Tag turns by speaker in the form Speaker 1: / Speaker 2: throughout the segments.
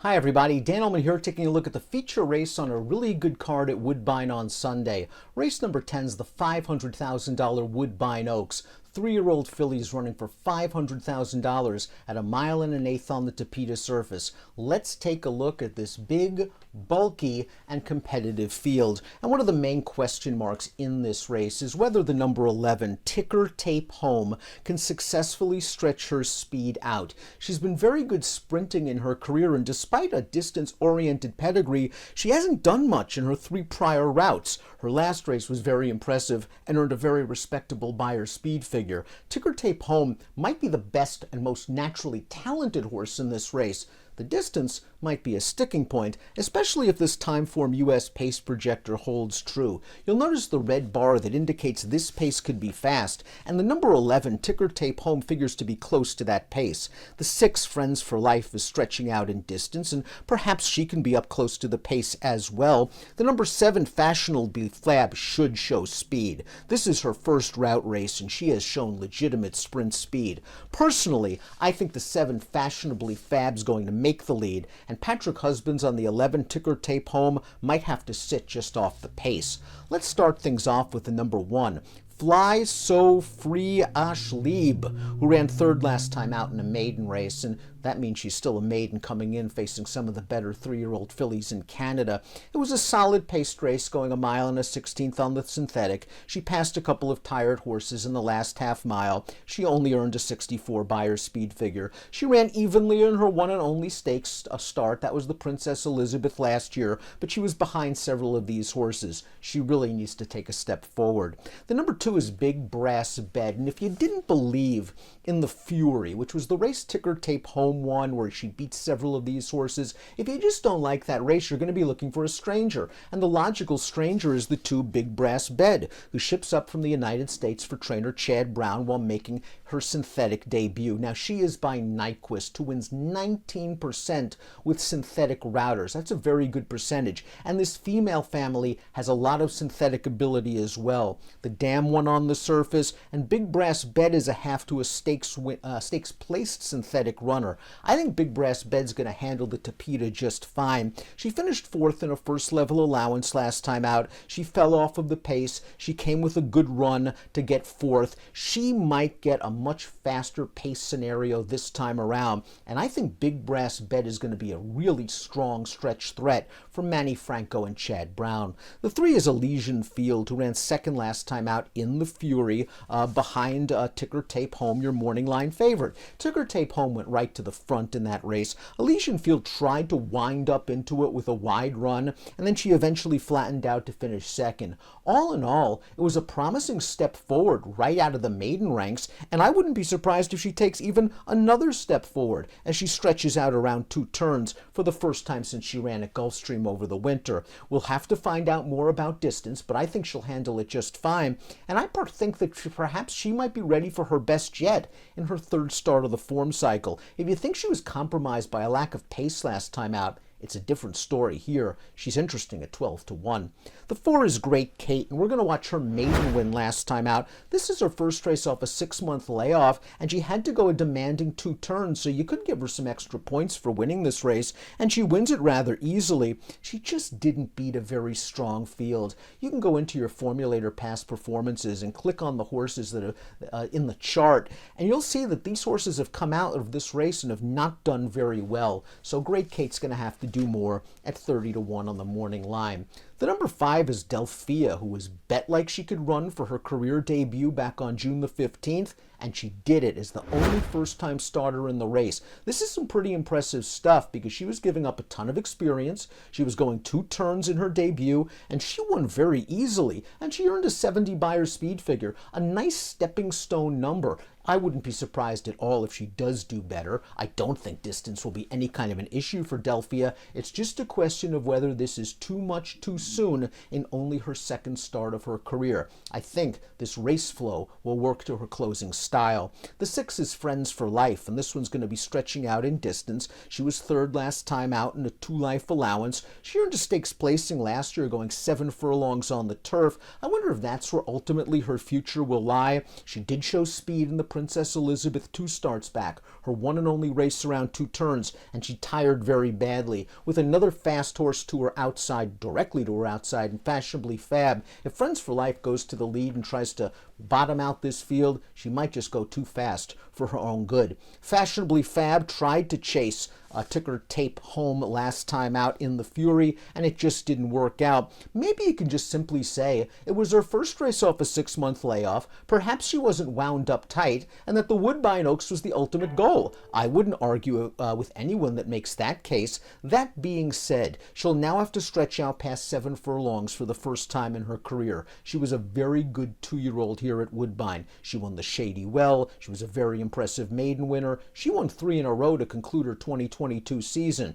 Speaker 1: Hi everybody, Dan Illman here taking a look at the feature race on a really good card at Woodbine on Sunday. Race number 10 is the $500,000 Woodbine Oaks. 3-year-old fillies running for $500,000 at 1 1/8 miles on the Tapeta surface. Let's take a look at this big, bulky, and competitive field. And one of the main question marks in this race is whether the number 11, Ticker Tape Home, can successfully stretch her speed out. She's been very good sprinting in her career, and despite a distance-oriented pedigree, she hasn't done much in her 3 prior routes. Her last race was very impressive and earned a very respectable Beyer speed figure. Ticker Tape Home might be the best and most naturally talented horse in this race. The distance might be a sticking point, especially if this Timeform US pace projector holds true. You'll notice the red bar that indicates this pace could be fast, and the number 11, Ticker Tape Home, figures to be close to that pace. The 6, Friends for Life, is stretching out in distance, and perhaps she can be up close to the pace as well. The number 7, Fashionably Flab, should show speed. This is her first route race, and she has shown legitimate sprint speed. Personally, I think the 7, Fashionably Fab's going to make the lead, and Patrick Husbands on the 11, Ticker Tape Home, might have to sit just off the pace. Let's start things off with the number 1, Fly So Free Ashleib, who ran 3rd last time out in a maiden race, and that means she's still a maiden coming in facing some of the better 3-year-old fillies in Canada. It was a solid paced race going 1 1/16 miles on the synthetic. She passed a couple of tired horses in the last half mile. She only earned a 64 Beyer speed figure. She ran evenly in her one and only stakes start. That was the Princess Elizabeth last year, but she was behind several of these horses. She really needs to take a step forward. The number 2 is Big Brass Bed, and if you didn't believe in the Fury, which was the race Ticker Tape Home won, where she beat several of these horses, if you just don't like that race, you're going to be looking for a stranger, and the logical stranger is the 2, Big Brass Bed, who ships up from the United States for trainer Chad Brown while making her synthetic debut. Now, she is by Nyquist, who wins 19% with synthetic routers. That's a very good percentage, and this female family has a lot of synthetic ability as well. The Dam won on the surface, and Big Brass Bed is a half to a stakes-placed synthetic runner. I think Big Brass Bed's going to handle the Tapeta just fine. She finished 4th in a first-level allowance last time out. She fell off of the pace. She came with a good run to get 4th. She might get a much faster pace scenario this time around, and I think Big Brass Bed is going to be a really strong stretch threat for Manny Franco and Chad Brown. The 3 is Elysian Field, who ran 2nd last time out in the Fury, behind Ticker Tape Home, your morning line favorite. Ticker Tape Home went right to the front in that race. Elysian Field tried to wind up into it with a wide run, and then she eventually flattened out to finish 2nd. All in all, it was a promising step forward right out of the maiden ranks, and I wouldn't be surprised if she takes even another step forward as she stretches out around 2 turns for the first time since she ran at Gulfstream over the winter. We'll have to find out more about distance, but I think she'll handle it just fine, and I think that perhaps she might be ready for her best yet in her 3rd start of the form cycle. If you think she was compromised by a lack of pace last time out, it's a different story here. She's interesting at 12-1. The 4 is Great Kate, and we're going to watch her maiden win last time out. This is her first race off a 6-month layoff, and she had to go a demanding 2 turns, so you could give her some extra points for winning this race, and she wins it rather easily. She just didn't beat a very strong field. You can go into your formulator past performances and click on the horses that are in the chart, and you'll see that these horses have come out of this race and have not done very well. So Great Kate's going to have to do more at 30-1 on the morning line. The number 5 is Delphia, who was bet like she could run for her career debut back on June the 15th, and she did it as the only first-time starter in the race. This is some pretty impressive stuff because she was giving up a ton of experience. She was going 2 turns in her debut, and she won very easily, and she earned a 70 Beyer speed figure, a nice stepping stone number. I wouldn't be surprised at all if she does do better. I don't think distance will be any kind of an issue for Delphia. It's just a question of whether this is too much too soon in only her second start of her career. I think this race flow will work to her closing style. The 6 is Friends for Life, and this one's going to be stretching out in distance. She was third last time out in a 2-life allowance. She earned a stakes placing last year, going 7 furlongs on the turf. I wonder if that's where ultimately her future will lie. She did show speed in the Princess Elizabeth 2 starts back, her one and only race around 2 turns, and she tired very badly. With another fast horse to her outside, directly to her outside, and Fashionably Fab, if Friends for Life goes to the lead and tries to bottom out this field, she might just go too fast for her own good. Fashionably Fab tried to chase Ticker Tape home last time out in the Fury, and it just didn't work out. Maybe you can just simply say it was her first race off a 6-month layoff. Perhaps she wasn't wound up tight, and that the Woodbine Oaks was the ultimate goal. I wouldn't argue with anyone that makes that case. That being said, she'll now have to stretch out past 7 furlongs for the first time in her career. She was a very good 2-year-old here at Woodbine. She won the Shady Well. She was a very impressive maiden winner. She won 3 in a row to conclude her 2022 season.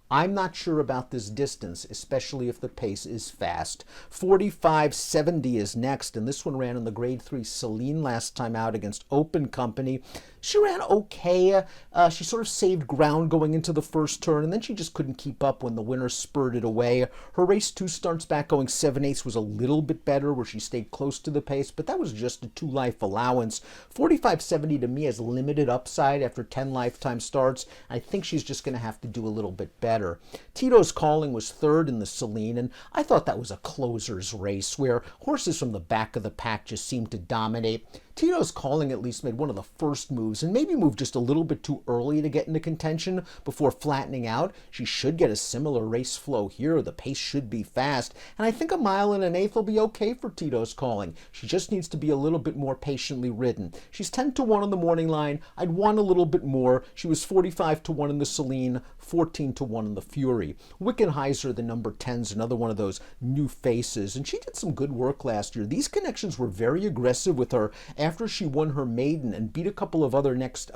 Speaker 1: I'm not sure about this distance, especially if the pace is fast. 45.70 is next, and this one ran in the Grade 3 Celine last time out against Open Company. She ran okay. She sort of saved ground going into the first turn, and then she just couldn't keep up when the winner spurted away. Her race 2 starts back going 7/8 was a little bit better, where she stayed close to the pace, but that was just a 2-life allowance. 45.70 to me has limited upside after 10 lifetime starts. I think she's just going to have to do a little bit better. Tito's Calling was third in the Celine, and I thought that was a closer's race where horses from the back of the pack just seemed to dominate. Tito's Calling at least made one of the first moves, and maybe moved just a little bit too early to get into contention before flattening out. She should get a similar race flow here. The pace should be fast, and I think 1 1/8 will be okay for Tito's Calling. She just needs to be a little bit more patiently ridden. She's 10-1 on the morning line. I'd want a little bit more. She was 45-1 in the Celine, 14-1 in the Fury. Wickenheiser, the number 10's another one of those new faces, and she did some good work last year. These connections were very aggressive with her after she won her maiden and beat a couple of next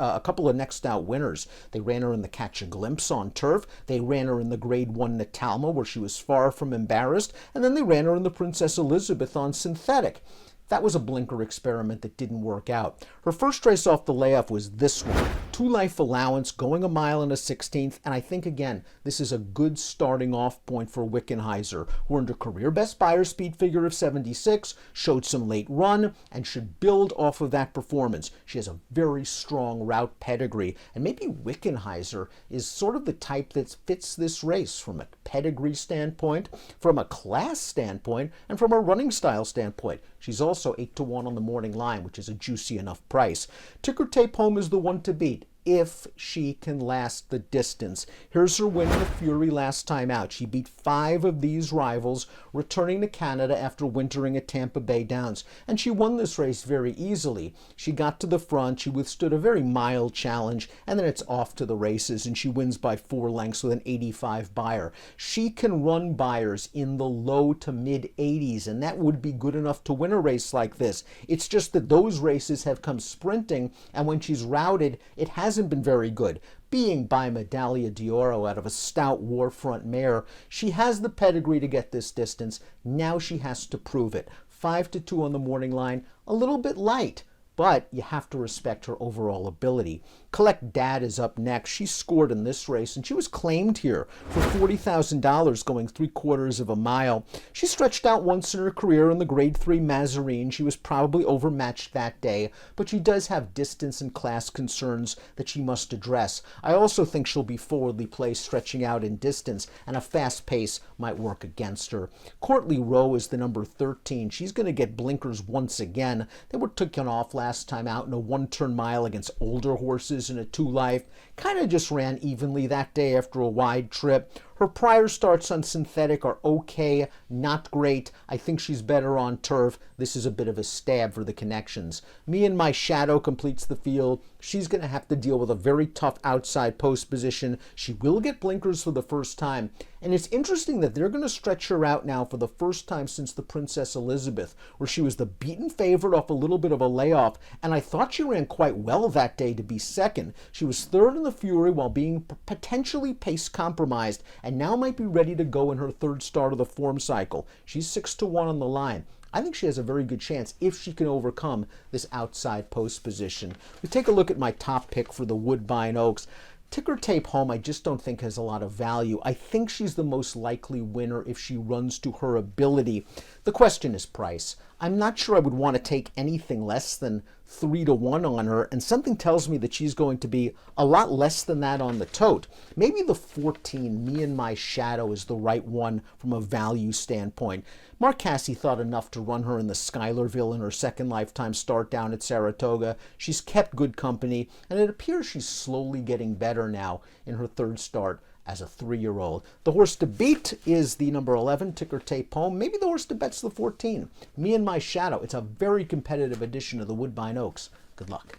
Speaker 1: out winners. They ran her in the Catch a Glimpse on turf. They ran her in the Grade 1 Natalma, where she was far from embarrassed, and then they ran her in the Princess Elizabeth on synthetic. That was a blinker experiment that didn't work out. Her first race off the layoff was this one. 2-life allowance, going 1 1/16, and I think, again, this is a good starting off point for Wickenheiser, who earned a career best Beyer speed figure of 76, showed some late run, and should build off of that performance. She has a very strong route pedigree, and maybe Wickenheiser is sort of the type that fits this race from a pedigree standpoint, from a class standpoint, and from a running style standpoint. She's also 8-1 on the morning line, which is a juicy enough price. Ticker Tape home is the one to beat if she can last the distance. Here's her win in the Fury last time out. She beat 5 of these rivals, returning to Canada after wintering at Tampa Bay Downs. And she won this race very easily. She got to the front, she withstood a very mild challenge, and then it's off to the races, and she wins by 4 lengths with an 85 Beyer. She can run Beyers in the low to mid 80s, and that would be good enough to win a race like this. It's just that those races have come sprinting, and when she's routed, it hasn't been very good. Being by Medaglia d'Oro out of a stout Warfront mare, she has the pedigree to get this distance. Now she has to prove it. 5-2 on the morning line, a little bit light, but you have to respect her overall ability. Collect Dad is up next. She scored in this race, and she was claimed here for $40,000 going 3/4 of a mile. She stretched out once in her career in the Grade 3 Mazarine. She was probably overmatched that day, but she does have distance and class concerns that she must address. I also think she'll be forwardly placed stretching out in distance, and a fast pace might work against her. Courtly Rowe is the number 13. She's going to get blinkers once again. They were taken off last time out in a 1-turn mile against older horses in a 2-life. Kind of just ran evenly that day after a wide trip. Her prior starts on synthetic are okay, not great. I think she's better on turf. This is a bit of a stab for the connections. Me and My Shadow completes the field. She's going to have to deal with a very tough outside post position. She will get blinkers for the first time. And it's interesting that they're going to stretch her out now for the first time since the Princess Elizabeth, where she was the beaten favorite off a little bit of a layoff. And I thought she ran quite well that day to be second. She was third in the Fury while being potentially pace compromised. And and now might be ready to go in her third start of the form cycle. She's 6-1 on the line. I think she has a very good chance if she can overcome this outside post position. We take a look at my top pick for the Woodbine Oaks. Ticker tape home, I just don't think has a lot of value. I think she's the most likely winner if she runs to her ability. The question is price. I'm not sure I would want to take anything less than 3-1 on her, and something tells me that she's going to be a lot less than that on the tote. Maybe the 14, Me and My Shadow, is the right one from a value standpoint. Mark Casse thought enough to run her in the Schuylerville in her second lifetime start down at Saratoga. She's kept good company, and it appears she's slowly getting better now in her third start as a 3-year-old. The horse to beat is the number 11, Ticker Tape Home. Maybe the horse to bet's the 14, Me and My Shadow. It's a very competitive edition of the Woodbine Oaks. Good luck.